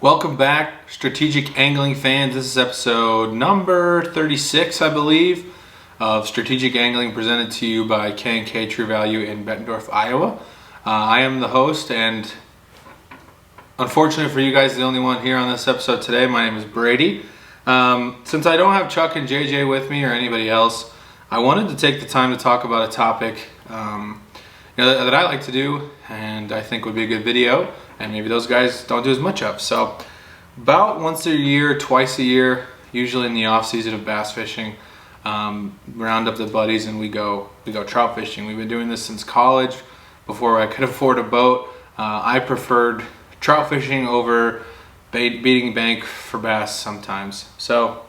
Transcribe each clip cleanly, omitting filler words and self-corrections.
Welcome back, strategic angling fans. This is episode number 36, I believe, of Strategic Angling, presented to you by K&K True Value in Bettendorf, Iowa. I am the host, and unfortunately for you guys, the only one here on this episode today. My name is Brady. Since I don't have Chuck and JJ with me or anybody else, I wanted to take the time to talk about a topic that I like to do and I think would be a good video, and maybe those guys don't do as much of. So about once a year, twice a year, usually in the off season of bass fishing, round up the buddies and we go trout fishing. We've been doing this since college. Before I could afford a boat, I preferred trout fishing over beating bank for bass sometimes. So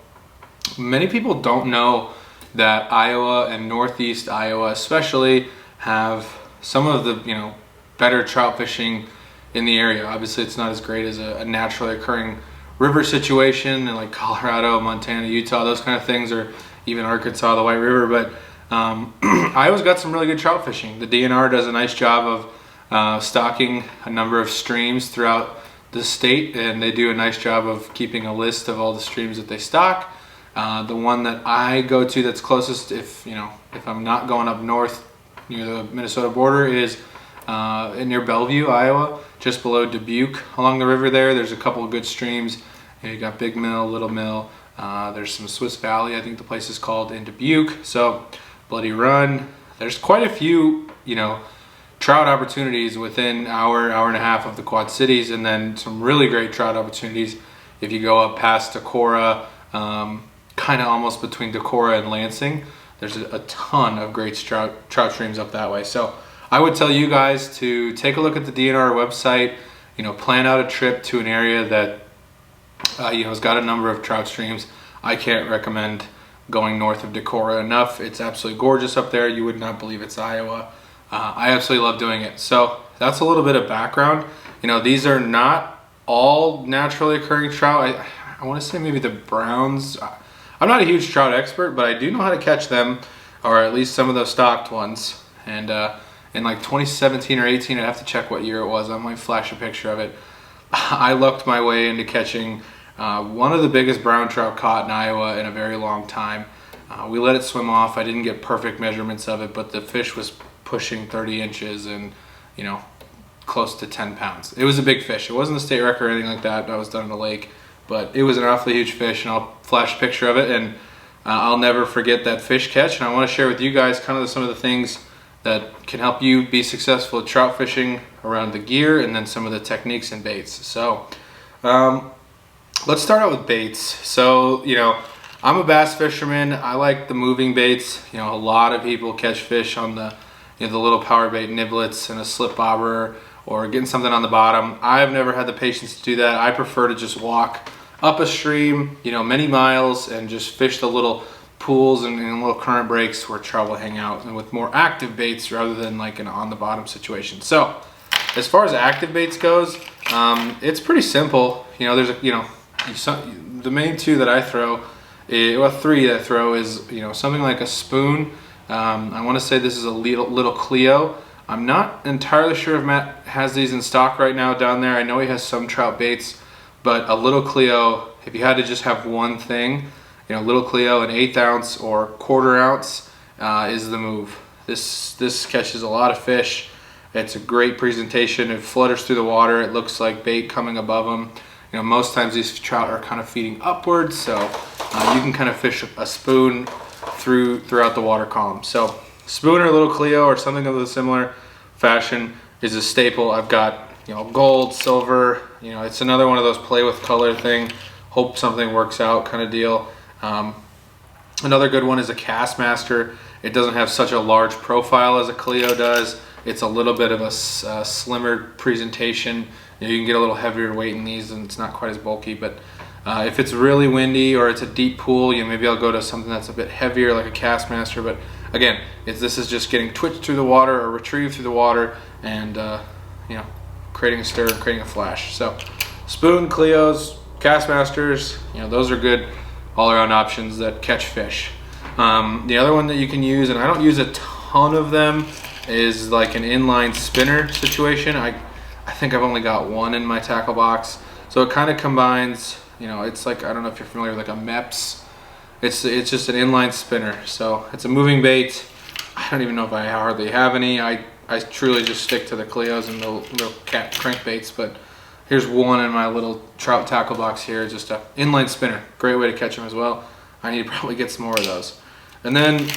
many people don't know that Iowa and Northeast Iowa especially have some of the better trout fishing in the area. Obviously it's not as great as a naturally occurring river situation in like Colorado, Montana, Utah, those kind of things, or even Arkansas, the White River, but Iowa's got some really good trout fishing. The DNR does a nice job of stocking a number of streams throughout the state, and they do a nice job of keeping a list of all the streams that they stock. The one that I go to that's closest, if I'm not going up north near the Minnesota border, is near Bellevue, Iowa, just below Dubuque. Along the river there's a couple of good streams. You got Big Mill, Little Mill. There's some Swiss Valley, I think the place is called, in Dubuque. So Bloody Run. There's quite a few trout opportunities within hour and a half of the Quad Cities, and then some really great trout opportunities if you go up past Decorah, kind of almost between Decorah and Lansing. There's a ton of great trout streams up that way. So I would tell you guys to take a look at the DNR website, plan out a trip to an area that has got a number of trout streams. I can't recommend going north of Decorah enough. It's absolutely gorgeous up there. You would not believe it's Iowa. I absolutely love doing it. So that's a little bit of background. These are not all naturally occurring trout. I want to say maybe the browns. I'm not a huge trout expert, but I do know how to catch them, or at least some of those stocked ones. And in like 2017 or 18, I'd have to check what year it was. I might flash a picture of it. I lucked my way into catching one of the biggest brown trout caught in Iowa in a very long time. We let it swim off. I didn't get perfect measurements of it, but the fish was pushing 30 inches and close to 10 pounds. It was a big fish. It wasn't a state record or anything like that. That was done in a lake, but it was an awfully huge fish, and I'll flash a picture of it, and I'll never forget that fish catch. And I want to share with you guys kind of some of the things that can help you be successful at trout fishing around the gear, and then some of the techniques and baits. So let's start out with baits. So I'm a bass fisherman. I like the moving baits. A lot of people catch fish on the little power bait niblets and a slip bobber, or getting something on the bottom. I've never had the patience to do that. I prefer to just walk up a stream, many miles, and just fish the little pools and little current breaks where trout will hang out, and with more active baits rather than like an on the bottom situation. So as far as active baits goes, it's pretty simple. There's the main two that I throw, three that I throw is something like a spoon. I want to say this is a little Cleo. I'm not entirely sure if Matt has these in stock right now down there. I know he has some trout baits, but a little Cleo, if you had to just have one thing, little Cleo, an 1/8 ounce or 1/4 ounce is the move. This catches a lot of fish. It's a great presentation. It flutters through the water. It looks like bait coming above them. Most times these trout are kind of feeding upwards, so you can kind of fish a spoon throughout the water column. So spoon or little Cleo or something of a similar fashion is a staple. I've got gold, silver. It's another one of those play with color thing, hope something works out kind of deal. Another good one is a Castmaster. It doesn't have such a large profile as a Cleo does. It's a little bit of a slimmer presentation. You can get a little heavier weight in these, and it's not quite as bulky. But if it's really windy or it's a deep pool, maybe I'll go to something that's a bit heavier like a Castmaster. But again, this is just getting twitched through the water or retrieved through the water, and creating a stir and creating a flash. So spoon, Cleos, Castmasters, those are good all-around options that catch fish. The other one that you can use, and I don't use a ton of them, is like an inline spinner situation. I think I've only got one in my tackle box. So it kind of combines, you know, it's like, I don't know if you're familiar with like a MEPS. It's just an inline spinner. So it's a moving bait. I don't even know if I hardly have any. I truly just stick to the Cleos and the little cat crankbaits, but here's one in my little trout tackle box here, just a inline spinner. Great way to catch them as well. I need to probably get some more of those. And then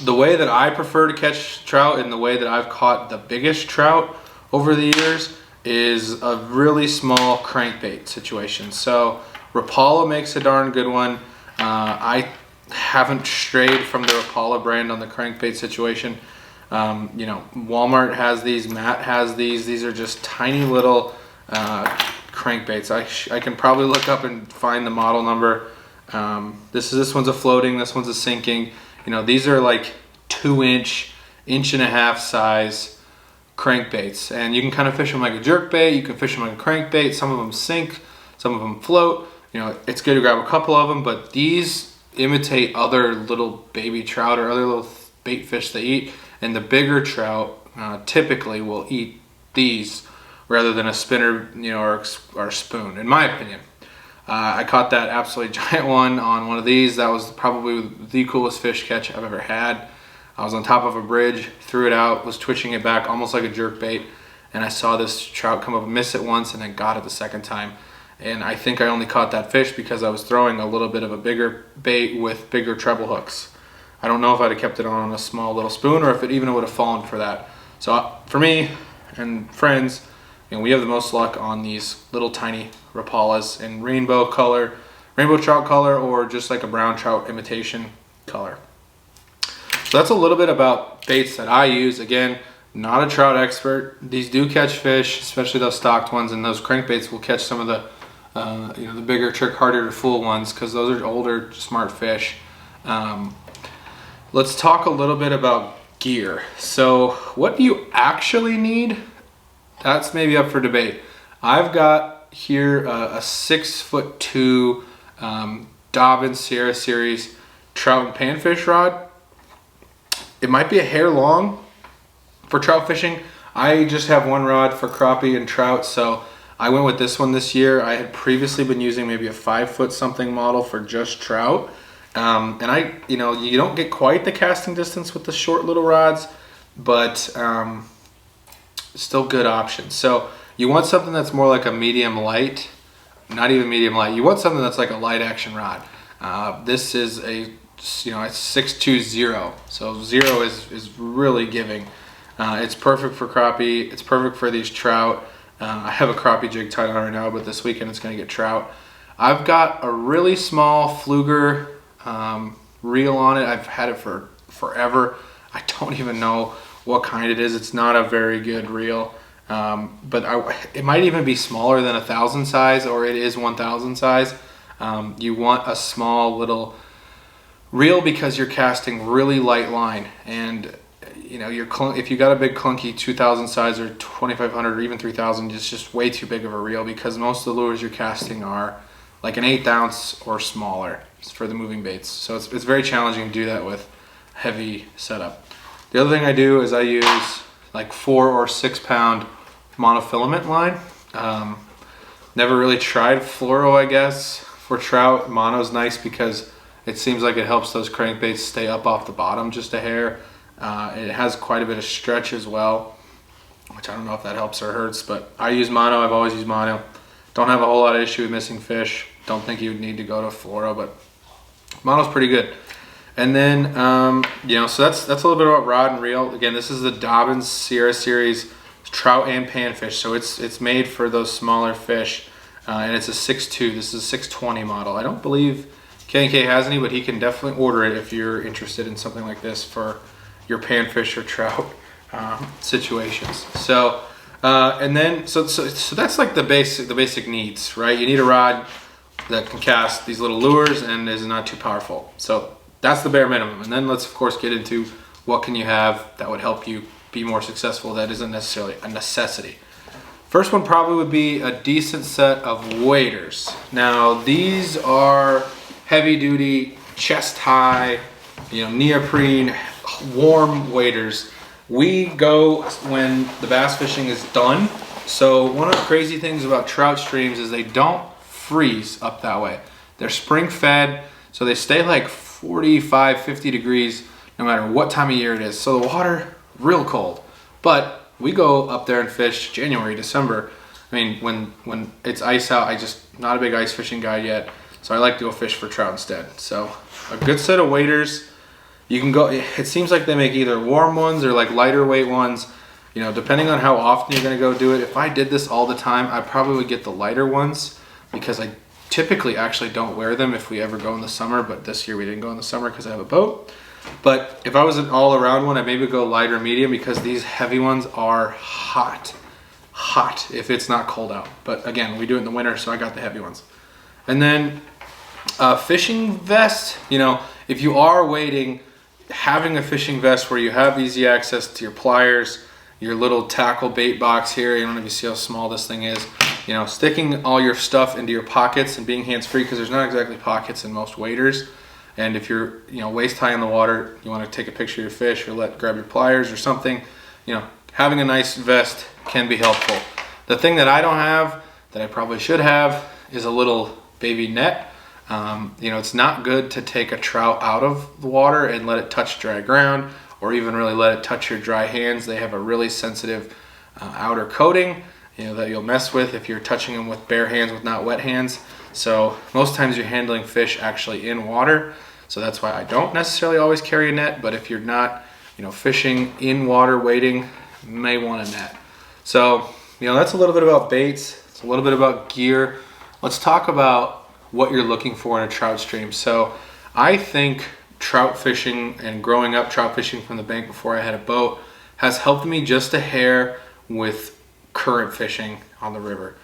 the way that I prefer to catch trout and the way that I've caught the biggest trout over the years is a really small crankbait situation. So Rapala makes a darn good one. I haven't strayed from the Rapala brand on the crankbait situation. You know, Walmart has these, Matt has these. These are just tiny little crankbaits. I can probably look up and find the model number. This one's a floating, this one's a sinking. You know, these are like 2-inch, 1.5-inch size crankbaits, and you can kind of fish them like a jerk bait. You can fish them like a crankbait. Some of them sink, some of them float. You know, it's good to grab a couple of them, but these imitate other little baby trout or other little bait fish they eat, and the bigger trout typically will eat these rather than a spinner, you know, or a spoon, in my opinion. I caught that absolutely giant one on one of these. That was probably the coolest fish catch I've ever had. I was on top of a bridge, threw it out, was twitching it back almost like a jerk bait, and I saw this trout come up and miss it once and then got it the second time. And I think I only caught that fish because I was throwing a little bit of a bigger bait with bigger treble hooks. I don't know if I'd have kept it on a small little spoon or if it even would have fallen for that. So for me and friends, you know, we have the most luck on these little tiny Rapalas in rainbow trout color, or just like a brown trout imitation color. So that's a little bit about baits that I use. Again, not a trout expert. These do catch fish, especially those stocked ones, and those crankbaits will catch some of the you know, the bigger trick, harder to fool ones, because those are older, smart fish. Let's talk a little bit about gear. So what do you actually need? That's maybe up for debate. I've got here a 6'2" Dobyns Sierra Series trout and panfish rod. It might be a hair long for trout fishing. I just have one rod for crappie and trout, so I went with this one this year. I had previously been using maybe a 5-foot something model for just trout. And you know, you don't get quite the casting distance with the short little rods, but still good options. So you want something that's more like a medium light, not even medium light. You want something that's like a light action rod. This is a, you know, it's 620, so 0 is really giving. It's perfect for crappie. It's perfect for these trout. I have a crappie jig tied on right now, but this weekend it's going to get trout. I've got a really small Pflueger reel on it. I've had it for forever. I don't even know what kind it is. It's not a very good reel, but it might even be smaller than 1,000 size, or it is 1,000 size. You want a small little reel because you're casting really light line, and you know, if you got a big clunky 2,000 size or 2,500 or even 3,000, it's just way too big of a reel, because most of the lures you're casting are like an 1/8 ounce or smaller for the moving baits. So it's very challenging to do that with heavy setup. The other thing I do is I use like 4 or 6 pound monofilament line. Never really tried fluoro, I guess, for trout. Mono's nice because it seems like it helps those crankbaits stay up off the bottom just a hair. It has quite a bit of stretch as well, which I don't know if that helps or hurts, but I use mono. I've always used mono. Don't have a whole lot of issue with missing fish. Don't think you would need to go to fluoro, but mono's pretty good. And then, you know, so that's a little bit about rod and reel. Again, this is the Dobyns Sierra Series trout and panfish, so it's made for those smaller fish, and it's a 6'2". This is a 620 model. I don't believe K&K has any, but he can definitely order it if you're interested in something like this for your panfish or trout situations. So and then so that's like the basic needs, right? You need a rod that can cast these little lures and is not too powerful. So that's the bare minimum. And then let's of course get into what can you have that would help you be more successful that isn't necessarily a necessity. First one probably would be a decent set of waders. Now these are heavy duty, chest high, you know, neoprene, warm waders. We go when the bass fishing is done So one of the crazy things about trout streams is they don't freeze up that way. They're spring fed, so they stay like 45, 50 degrees no matter what time of year it is. So the water, real cold. But we go up there and fish January, December. I mean, when it's ice out, not a big ice fishing guy yet, so I like to go fish for trout instead. So a good set of waders. You can go, it seems like they make either warm ones or like lighter weight ones, you know, depending on how often you're gonna go do it. If I did this all the time, I probably would get the lighter ones because I typically actually don't wear them if we ever go in the summer, but this year we didn't go in the summer because I have a boat. But if I was an all-around one, I'd maybe go lighter medium because these heavy ones are hot if it's not cold out. But again, we do it in the winter, so I got the heavy ones. And then fishing vest, you know, if you are wading, having a fishing vest where you have easy access to your pliers, your little tackle bait box here, I don't know if you see how small this thing is, you know, sticking all your stuff into your pockets and being hands-free because there's not exactly pockets in most waders. And if you're, you know, waist high in the water, you want to take a picture of your fish or grab your pliers or something, you know, having a nice vest can be helpful. The thing that I don't have that I probably should have is a little baby net. You know, it's not good to take a trout out of the water and let it touch dry ground or even really let it touch your dry hands. They have a really sensitive outer coating, you know, that you'll mess with if you're touching them with bare hands with not wet hands. So most times you're handling fish actually in water. So that's why I don't necessarily always carry a net, but if you're not, you know, fishing in water wading, you may want a net. So, you know, that's a little bit about baits. It's a little bit about gear. Let's talk about what you're looking for in a trout stream. So I think trout fishing and growing up trout fishing from the bank before I had a boat has helped me just a hair with current fishing on the river.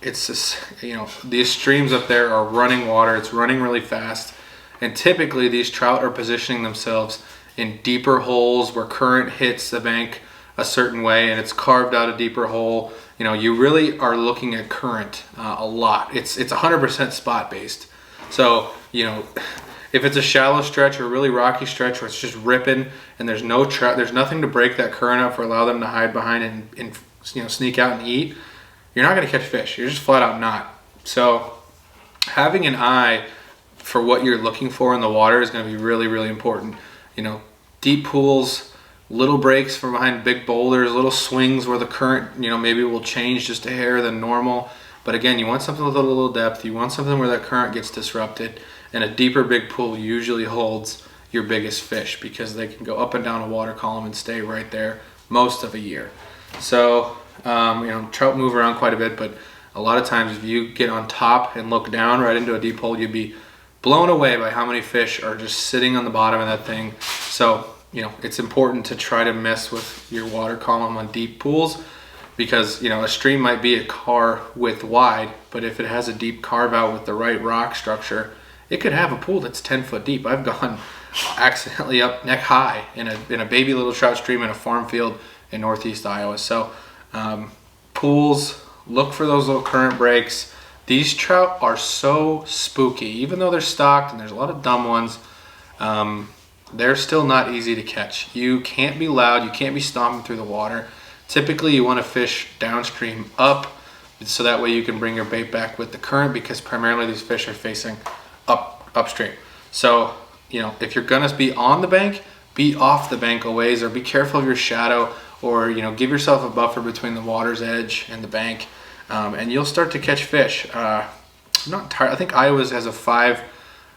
It's just, you know, these streams up there are running water. It's running really fast. And typically these trout are positioning themselves in deeper holes where current hits the bank a certain way and it's carved out a deeper hole. You know, you really are looking at current a lot. It's 100% spot based. So, you know, if it's a shallow stretch or a really rocky stretch where it's just ripping and there's no trout, there's nothing to break that current up or allow them to hide behind and you know, sneak out and eat, you're not going to catch fish. You're just flat out not. So having an eye for what you're looking for in the water is going to be really, really important. You know, deep pools, little breaks from behind big boulders, little swings where the current, you know, maybe will change just a hair than normal. But again, you want something with a little depth. You want something where that current gets disrupted. And a deeper big pool usually holds your biggest fish because they can go up and down a water column and stay right there most of a year. So, you know, trout move around quite a bit, but a lot of times if you get on top and look down right into a deep hole, you'd be blown away by how many fish are just sitting on the bottom of that thing. So, you know, it's important to try to mess with your water column on deep pools because, you know, a stream might be a car width wide, but if it has a deep carve out with the right rock structure, it could have a pool that's 10 foot deep. I've gone accidentally up neck high in a baby little trout stream in a farm field in northeast Iowa. So pools, look for those little current breaks. These trout are so spooky. Even though they're stocked and there's a lot of dumb ones, they're still not easy to catch. You can't be loud, you can't be stomping through the water. Typically you want to fish downstream up so that way you can bring your bait back with the current because primarily these fish are facing upstream. So, you know, if you're gonna be on the bank, be off the bank a ways or be careful of your shadow or, you know, give yourself a buffer between the water's edge and the bank. And you'll start to catch fish. I'm not entirely, I think Iowa has a 5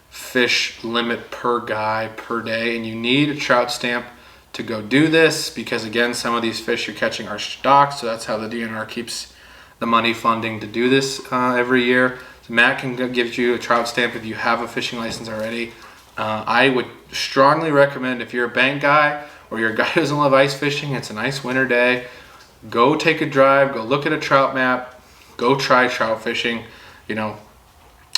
fish limit per guy per day, and you need a trout stamp to go do this because again, some of these fish you're catching are stocked, so that's how the DNR keeps the money funding to do this every year. So Matt can give you a trout stamp if you have a fishing license already. I would strongly recommend if you're a bank guy or you're a guy who doesn't love ice fishing, it's a nice winter day, go take a drive, go look at a trout map, go try trout fishing. You know,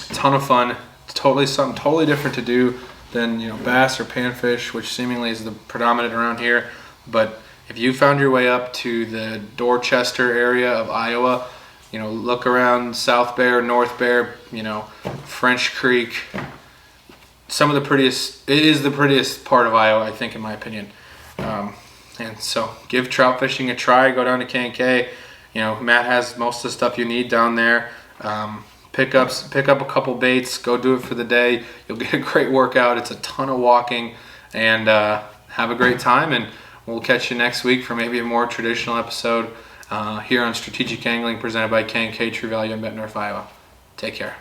a ton of fun. It's totally something totally different to do than, you know, bass or panfish, which seemingly is the predominant around here. But if you found your way up to the Dorchester area of Iowa, you know, look around South Bear, North Bear, you know, French Creek. Some of the prettiest, it is the prettiest part of Iowa, I think, in my opinion. And so give trout fishing a try. Go down to K&K Matt has most of the stuff you need down there. Pick up a couple baits, go do it for the day. You'll get a great workout. It's a ton of walking, and have a great time. And we'll catch you next week for maybe a more traditional episode here on Strategic Angling presented by K&K True Value in Bettendorf, Iowa. Take care.